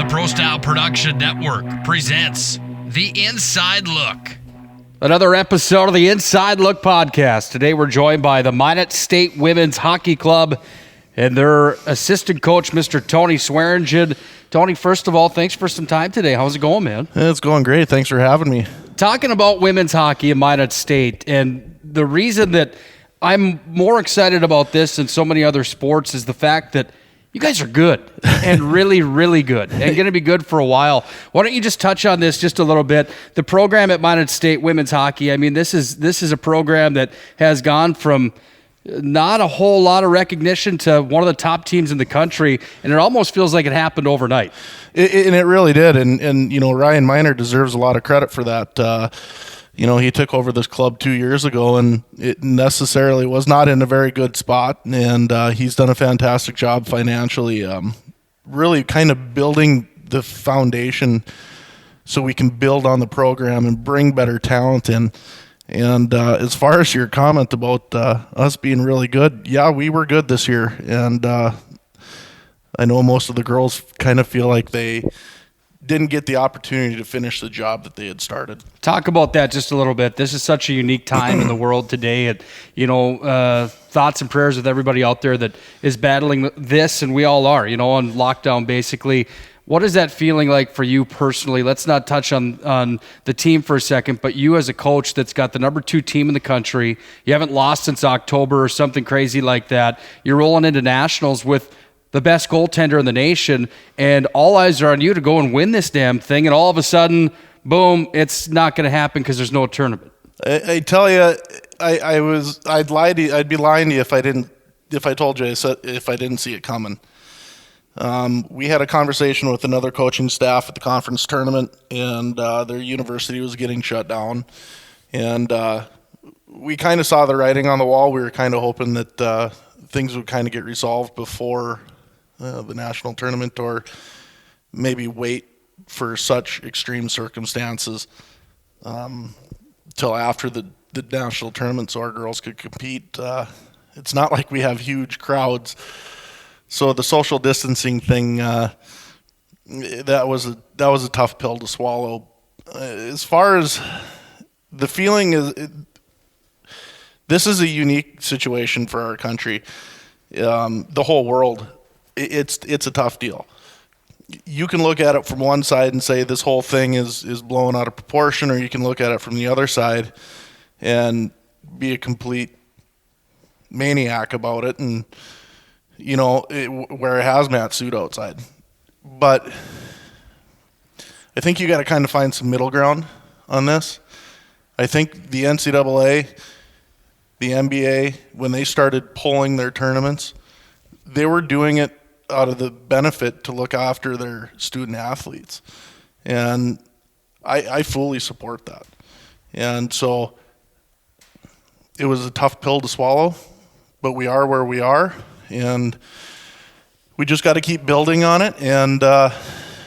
Pro Style Production Network presents The Inside Look. Another episode of the Inside Look podcast. Today we're joined by the Minot State Women's Hockey Club and their assistant coach, Mr. Tony Swearingen. Tony, first of all, thanks for some time today. How's it going, man? It's going great. Thanks for having me. Talking about women's hockey in Minot State, and the reason that I'm more excited about this than so many other sports is the fact that you guys are good and really, really good and going to be good for a while. Why don't you just touch on this just a little bit? The program at Minot State Women's Hockey, I mean, this is a program that has gone from not a whole lot of recognition to one of the top teams in the country, and it almost feels like it happened overnight. And it really did, and you know, Ryan Miner deserves a lot of credit for that. You know, he took over this club 2 years ago, and it necessarily was not in a very good spot, and he's done a fantastic job financially, really kind of building the foundation so we can build on the program and bring better talent in. And as far as your comment about us being really good, yeah, we were good this year, and I know most of the girls kind of feel like they didn't get the opportunity to finish the job that they had started. Talk about that just a little bit. This is such a unique time in the world today. And, you know, thoughts and prayers with everybody out there that is battling this, and we all are, you know, on lockdown basically. What is that feeling like for you personally? Let's not touch on the team for a second, but you as a coach that's got the number 2 team in the country, you haven't lost since October or something crazy like that. You're rolling into nationals with the best goaltender in the nation, and all eyes are on you to go and win this damn thing, and all of a sudden, boom, it's not going to happen because there's no tournament. I tell you, I'd lie to you, I'd be lying to you if I told you if I didn't see it coming. We had a conversation with another coaching staff at the conference tournament, and their university was getting shut down, and we kind of saw the writing on the wall. We were kind of hoping that things would kind of get resolved before the national tournament, or maybe wait for such extreme circumstances till after the national tournament so our girls could compete. It's not like we have huge crowds, so the social distancing thing, that was a tough pill to swallow. As far as the feeling is, this is a unique situation for our country, the whole world. It's a tough deal. You can look at it from one side and say this whole thing is blown out of proportion, or you can look at it from the other side and be a complete maniac about it and, you know, wear a hazmat suit outside. But I think you got to kind of find some middle ground on this. I think the NCAA, the NBA, when they started pulling their tournaments, they were doing it out of the benefit to look after their student athletes. And I fully support that. And so it was a tough pill to swallow, but we are where we are, and we just got to keep building on it. And,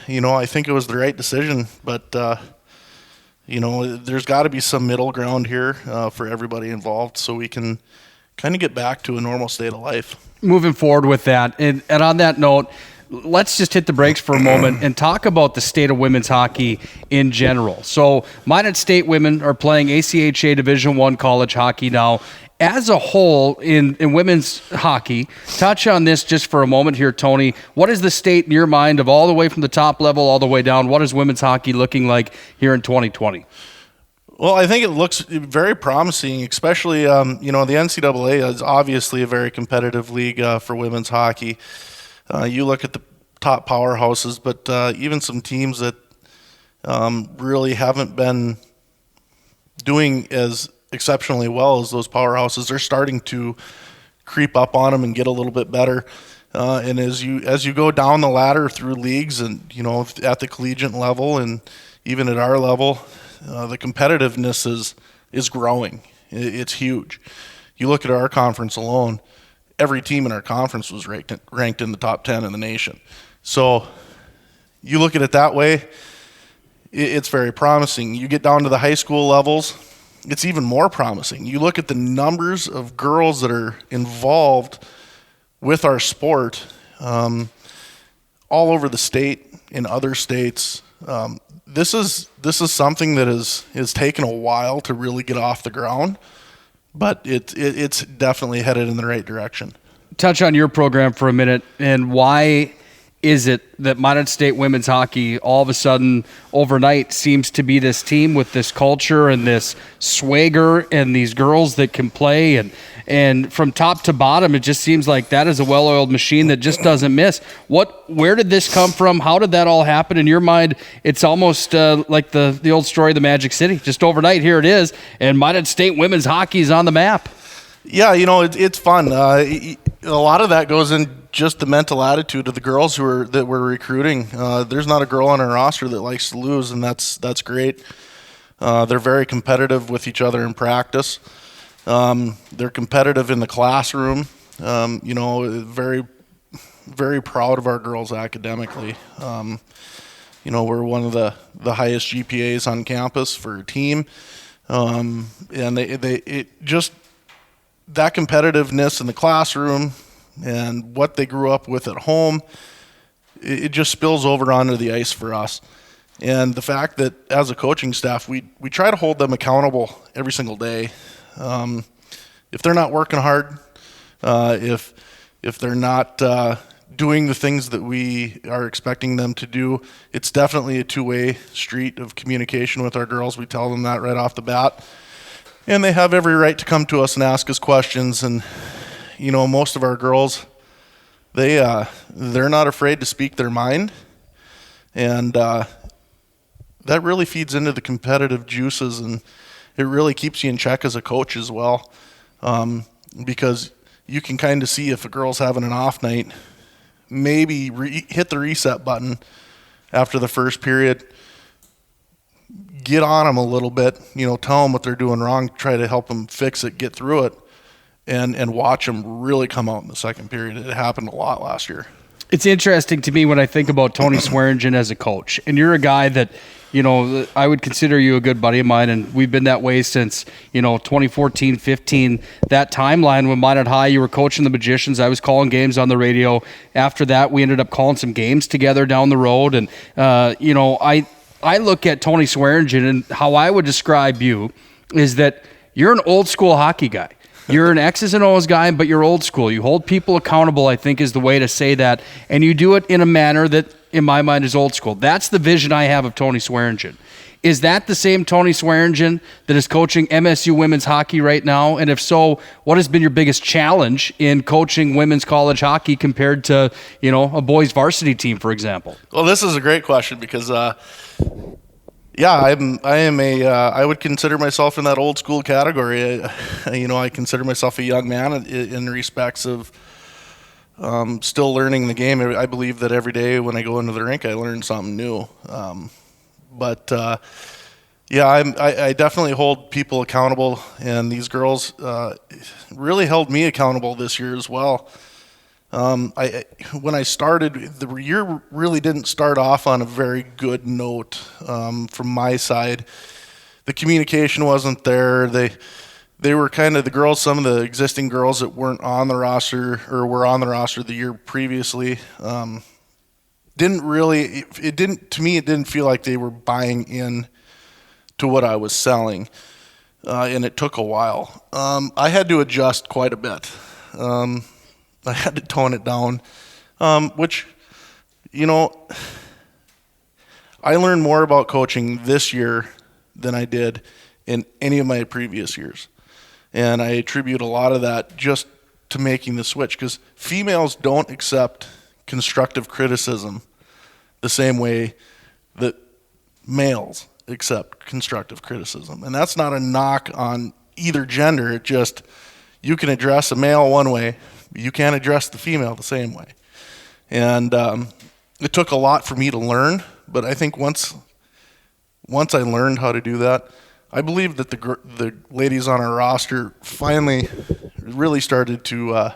you know, I think it was the right decision, but you know, there's got to be some middle ground here for everybody involved so we can kind of get back to a normal state of life. Moving forward with that, and on that note, let's just hit the brakes for a moment and talk about the state of women's hockey in general. So Minot State women are playing ACHA Division I college hockey now. As a whole, in women's hockey, touch on this just for a moment here, Tony. What is the state in your mind of all the way from the top level all the way down? What is women's hockey looking like here in 2020? Well, I think it looks very promising, especially, you know, the NCAA is obviously a very competitive league for women's hockey. You look at the top powerhouses, but even some teams that really haven't been doing as exceptionally well as those powerhouses, they're starting to creep up on them and get a little bit better. And as you go down the ladder through leagues, and you know, at the collegiate level and even at our level, the competitiveness is growing. It's huge. You look at our conference alone, every team in our conference was ranked in the top 10 in the nation. So you look at it that way, it's very promising. You get down to the high school levels, it's even more promising. You look at the numbers of girls that are involved with our sport all over the state in other states. This is something that is taken a while to really get off the ground, but it's definitely headed in the right direction. Touch on your program for a minute, and why is it that Minot State women's hockey all of a sudden overnight seems to be this team with this culture and this swagger and these girls that can play, and from top to bottom it just seems like that is a well-oiled machine that just doesn't miss. Where did this come from? How did that all happen? In your mind, it's almost like the old story of the Magic City. Just overnight, here it is, and Minot State women's hockey is on the map. Yeah, it's fun. A lot of that goes in just the mental attitude of the girls that we're recruiting. There's not a girl on our roster that likes to lose, and that's great. They're very competitive with each other in practice. They're competitive in the classroom. Very, very proud of our girls academically. We're one of the highest GPAs on campus for a team, and that competitiveness in the classroom and what they grew up with at home, it just spills over onto the ice for us. And the fact that as a coaching staff, we try to hold them accountable every single day. If they're not working hard, if they're not doing the things that we are expecting them to do, it's definitely a two-way street of communication with our girls. We tell them that right off the bat. And they have every right to come to us and ask us questions. And, most of our girls, they're not afraid to speak their mind. And that really feeds into the competitive juices, and it really keeps you in check as a coach as well. Because you can kind of see if a girl's having an off night, maybe hit the reset button after the first period, get on them a little bit, tell them what they're doing wrong, try to help them fix it, get through it, and watch them really come out in the second period. It happened a lot last year. It's interesting to me when I think about Tony Swearingen as a coach, and you're a guy that, I would consider you a good buddy of mine, and we've been that way since, 2014, 15, that timeline when Minot High, you were coaching the Magicians. I was calling games on the radio. After that, we ended up calling some games together down the road, and, I look at Tony Swearingen, and how I would describe you is that you're an old school hockey guy. You're an X's and O's guy, but you're old school. You hold people accountable, I think, is the way to say that, and you do it in a manner that, in my mind, is old school. That's the vision I have of Tony Swearingen. Is that the same Tony Swearingen that is coaching MSU women's hockey right now? And if so, what has been your biggest challenge in coaching women's college hockey compared to, a boys varsity team, for example? Well, this is a great question because, I would consider myself in that old school category. I consider myself a young man in respects of still learning the game. I believe that every day when I go into the rink, I learn something new. I definitely hold people accountable, and these girls really held me accountable this year as well. When I started, the year really didn't start off on a very good note from my side. The communication wasn't there. They were kind of the girls, some of the existing girls that weren't on the roster or were on the roster the year previously. It didn't feel like they were buying in to what I was selling, and it took a while. I had to adjust quite a bit. I had to tone it down, which, I learned more about coaching this year than I did in any of my previous years. And I attribute a lot of that just to making the switch, because females don't accept constructive criticism the same way that males accept constructive criticism. And that's not a knock on either gender. It just, you can address a male one way, but you can't address the female the same way. And it took a lot for me to learn, but I think once I learned how to do that, I believe that the ladies on our roster finally really started to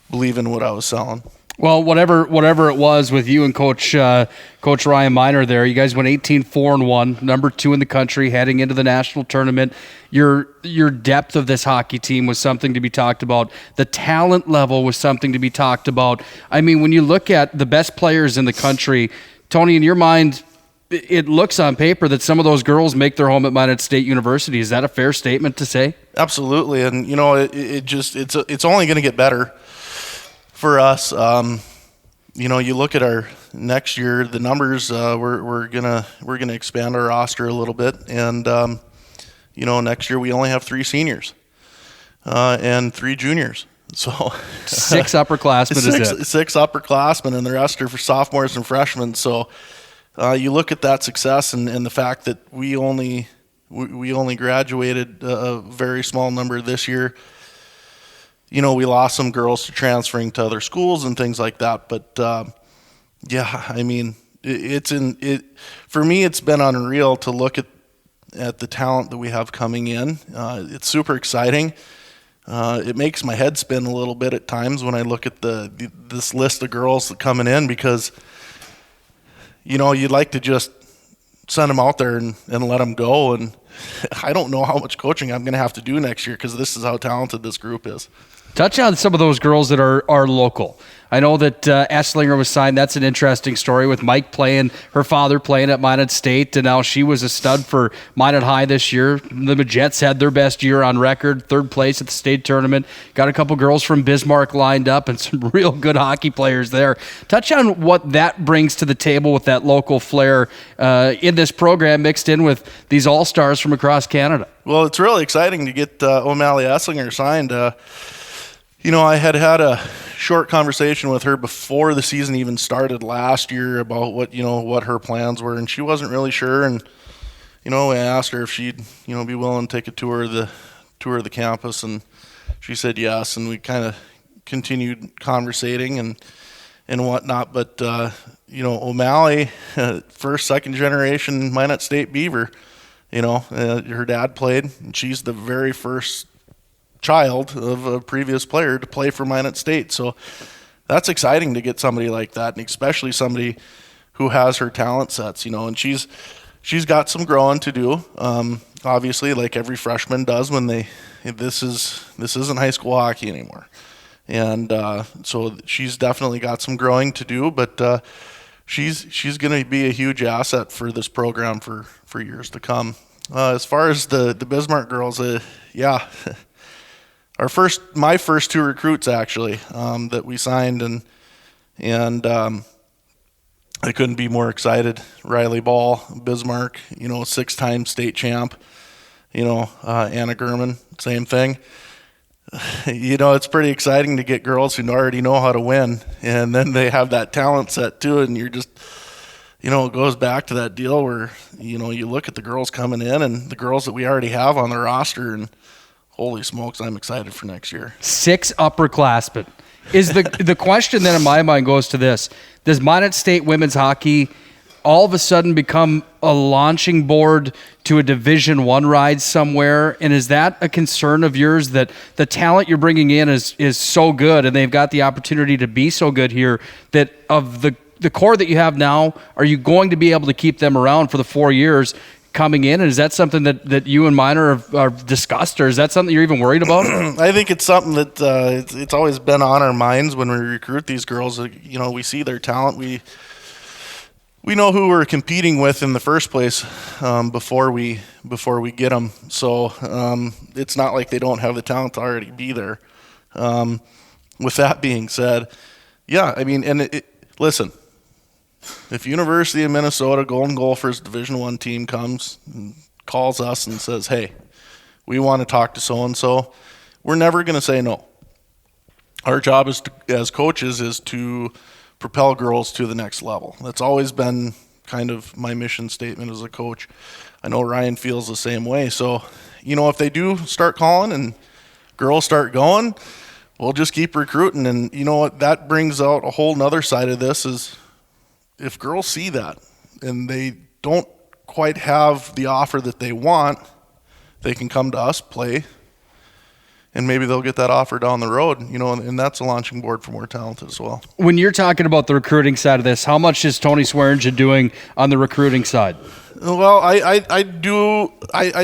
believe in what I was selling. Well, whatever it was with you and Coach Ryan Miner there, you guys went 18-4-1, number 2 in the country, heading into the national tournament. Your depth of this hockey team was something to be talked about. The talent level was something to be talked about. I mean, when you look at the best players in the country, Tony, in your mind, it looks on paper that some of those girls make their home at Minot State University. Is that a fair statement to say? Absolutely, and it's only going to get better for us. You look at our next year, the numbers. We're gonna expand our roster a little bit, and next year we only have 3 seniors and 3 juniors. So 6 upperclassmen. Six upperclassmen, and the rest are for sophomores and freshmen. So you look at that success and the fact that we only graduated a very small number this year. We lost some girls to transferring to other schools and things like that. But for me, it's been unreal to look at the talent that we have coming in. It's super exciting. It makes my head spin a little bit at times when I look at this list of girls that coming in, because you'd like to just send them out there and let them go. And I don't know how much coaching I'm going to have to do next year, because this is how talented this group is. Touch on some of those girls that are local. I know that Esslinger was signed. That's an interesting story, with Mike playing, her father playing at Minot State, and now she was a stud for Minot High this year. The Majets had their best year on record, 3rd place at the state tournament. Got a couple girls from Bismarck lined up, and some real good hockey players there. Touch on what that brings to the table with that local flair in this program, mixed in with these all-stars from across Canada. Well, it's really exciting to get O'Malley Esslinger signed. I had a short conversation with her before the season even started last year about what her plans were, and she wasn't really sure. And I asked her if she'd be willing to take a tour of the campus, and she said yes. And we kind of continued conversating and whatnot. But O'Malley, first, second generation Minot State Beaver. Her dad played, and she's the very first child of a previous player to play for Minot State. So that's exciting to get somebody like that, and especially somebody who has her talent sets, and she's got some growing to do. Obviously, like every freshman does when this isn't high school hockey anymore. And so she's definitely got some growing to do, but she's going to be a huge asset for this program for years to come. As far as the Bismarck girls, my first 2 recruits actually that we signed, and I couldn't be more excited. Riley Ball, Bismarck, 6-time state champ. Anna Gurman, same thing. It's pretty exciting to get girls who already know how to win, and then they have that talent set too, and you're just, it goes back to that deal where, you look at the girls coming in and the girls that we already have on the roster, and holy smokes, I'm excited for next year. 6 upperclassmen. Is the question then in my mind goes to this: does Minot State women's hockey all of a sudden become a launching board to a Division I ride somewhere? And is that a concern of yours, that the talent you're bringing in is so good, and they've got the opportunity to be so good here, that of the core that you have now, are you going to be able to keep them around for the 4 years coming in? And is that something that you and Minor have discussed, or is that something you're even worried about? I think it's something that it's always been on our minds when we recruit these girls. We see their talent. We know who we're competing with in the first place before we get them. So it's not like they don't have the talent to already be there. With that being said, listen. If University of Minnesota Golden Gophers Division I team comes and calls us and says, hey, we want to talk to so-and-so, we're never going to say no. Our job as coaches is to propel girls to the next level. That's always been kind of my mission statement as a coach. I know Ryan feels the same way. So, if they do start calling and girls start going, we'll just keep recruiting. And what that brings out a whole nother side of this is, if girls see that and they don't quite have the offer that they want, they can come to us, play, and maybe they'll get that offer down the road, and that's a launching board for more talent as well. When you're talking about the recruiting side of this, how much is Tony Swearingen doing on the recruiting side? Well, I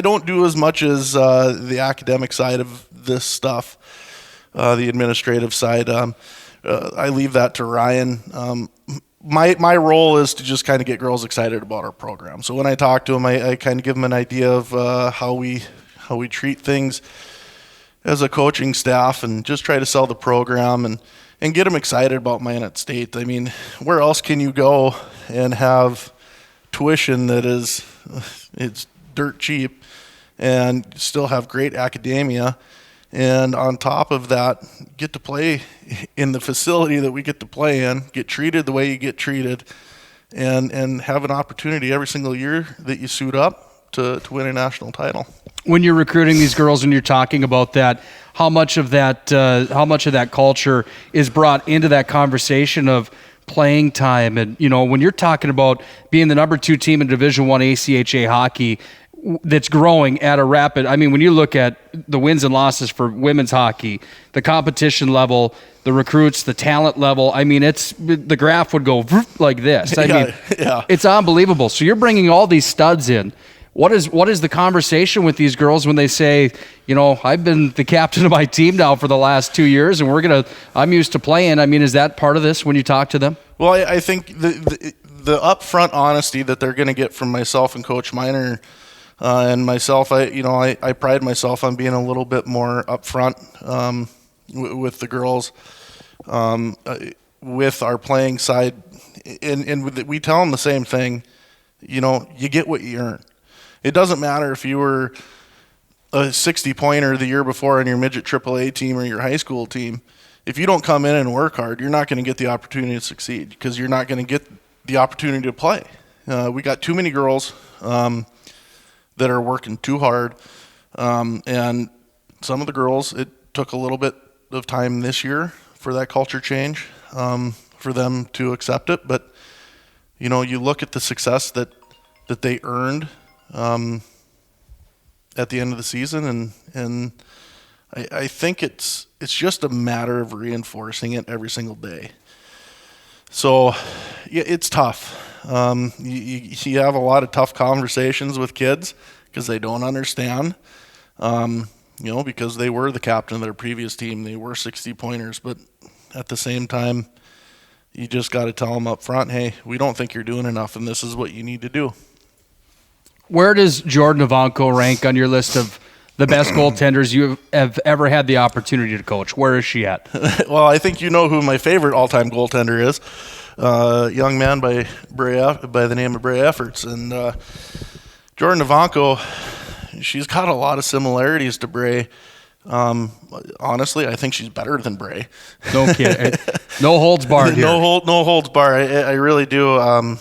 don't do as much as the academic side of this stuff, the administrative side. I leave that to Ryan. my role is to just kind of get girls excited about our program. So when I talk to them, I kind of give them an idea of how we treat things as a coaching staff, and just try to sell the program and get them excited about Minot State. I mean, where else can you go and have tuition that it's dirt cheap and still have great academia, and on top of that, get to play in the facility that we get to play in, get treated the way you get treated, and have an opportunity every single year that you suit up to win a national title. When you're recruiting these girls and you're talking about that, how much of that culture is brought into that conversation of playing time? And, you know, when you're talking about being the number 2 team in Division I ACHA hockey that's growing at a rapid, I mean, when you look at the wins and losses for women's hockey, the competition level, the recruits, the talent level, I mean, the graph would go like this. I mean, it's unbelievable. So you're bringing all these studs in. What is the conversation with these girls when they say, you know, I've been the captain of my team now for the last 2 years, and I'm used to playing? I mean, is that part of this when you talk to them? Well, I think the upfront honesty that they're going to get from myself and Coach Miner and myself, I pride myself on being a little bit more upfront with the girls, with our playing side, and we tell them the same thing. You know, you get what you earn. It doesn't matter if you were a 60-pointer the year before on your midget AAA team or your high school team. If you don't come in and work hard, you're not going to get the opportunity to succeed, because you're not going to get the opportunity to play. We got too many girls that are working too hard, and some of the girls, it took a little bit of time this year for that culture change, for them to accept it. But, you know, you look at the success that they earned at the end of the season, and I think it's just a matter of reinforcing it every single day. So yeah, it's tough. You have a lot of tough conversations with kids because they don't understand, because they were the captain of their previous team. They were 60-pointers, but at the same time, you just got to tell them up front, hey, we don't think you're doing enough, and this is what you need to do. Where does Jordan Ivanko rank on your list of the best goaltenders you have ever had the opportunity to coach? Where is she at? Well, I think you know who my favorite all-time goaltender is. A young man by the name of Bray Efforts. And Jordan Ivanko, she's got a lot of similarities to Bray. Honestly, I think she's better than Bray. No kidding. No holds barred here. No holds barred. I really do.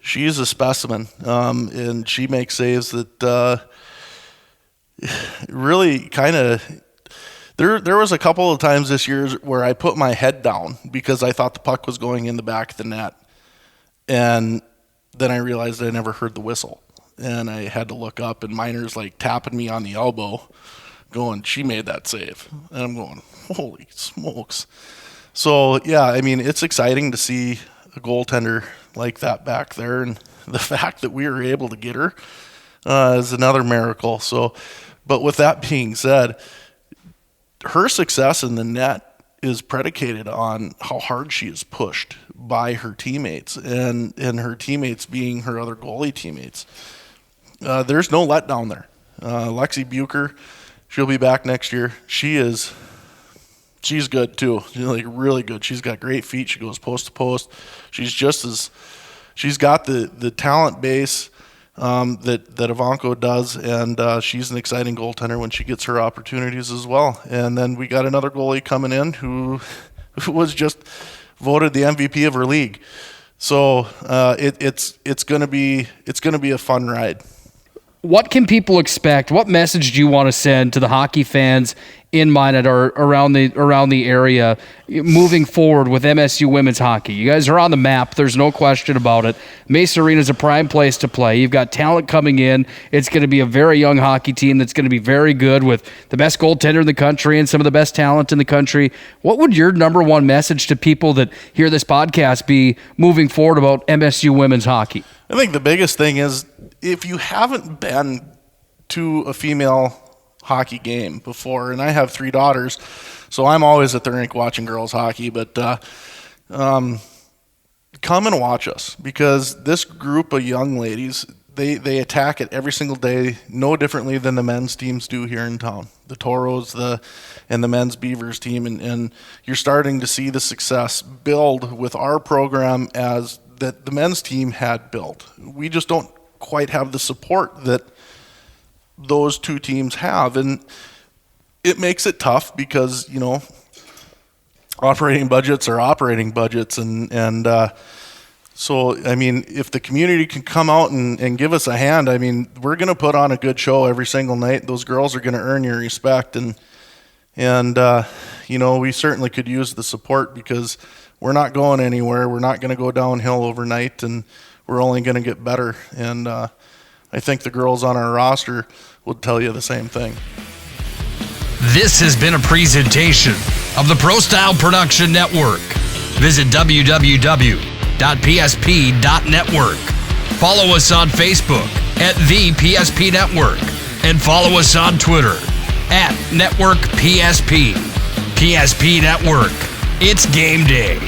She's a specimen, and she makes saves that really kind of. There was a couple of times this year where I put my head down because I thought the puck was going in the back of the net, and then I realized I never heard the whistle, and I had to look up, and Miner's like tapping me on the elbow, going, "She made that save," and I'm going, "Holy smokes!" So yeah, I mean, it's exciting to see a goaltender like that back there, and the fact that we were able to get her is another miracle. So, but with that being said, her success in the net is predicated on how hard she is pushed by her teammates, and her teammates being her other goalie teammates. There's no letdown there. Lexi Bucher, she'll be back next year. She's good too. She's like really good. She's got great feet. She goes post to post. She's got the talent base that Ivanko does, and she's an exciting goaltender when she gets her opportunities as well. And then we got another goalie coming in who was just voted the MVP of her league. So it's gonna be a fun ride. What can people expect? What message do you want to send to the hockey fans in Minot or around the area moving forward with MSU women's hockey? You guys are on the map. There's no question about it. Mesa Arena is a prime place to play. You've got talent coming in. It's going to be a very young hockey team that's going to be very good with the best goaltender in the country and some of the best talent in the country. What would your number one message to people that hear this podcast be moving forward about MSU women's hockey? I think the biggest thing is, if you haven't been to a female hockey game before, and I have 3 daughters, so I'm always at the rink watching girls hockey, but come and watch us, because this group of young ladies, they attack it every single day, no differently than the men's teams do here in town. The Toros, and the men's Beavers team, and you're starting to see the success build with our program as that the men's team had built. We just don't quite have the support that those two teams have, and it makes it tough because, you know, operating budgets are operating budgets, and so, I mean, if the community can come out and give us a hand, I mean, we're going to put on a good show every single night. Those girls are going to earn your respect, and you know, we certainly could use the support, because we're not going anywhere. We're not going to go downhill overnight, and we're only going to get better. And I think the girls on our roster would tell you the same thing. This has been a presentation of the Pro Style Production Network. Visit www.psp.network. Follow us on Facebook at the PSP Network, and follow us on Twitter at Network PSP. PSP Network. It's game day.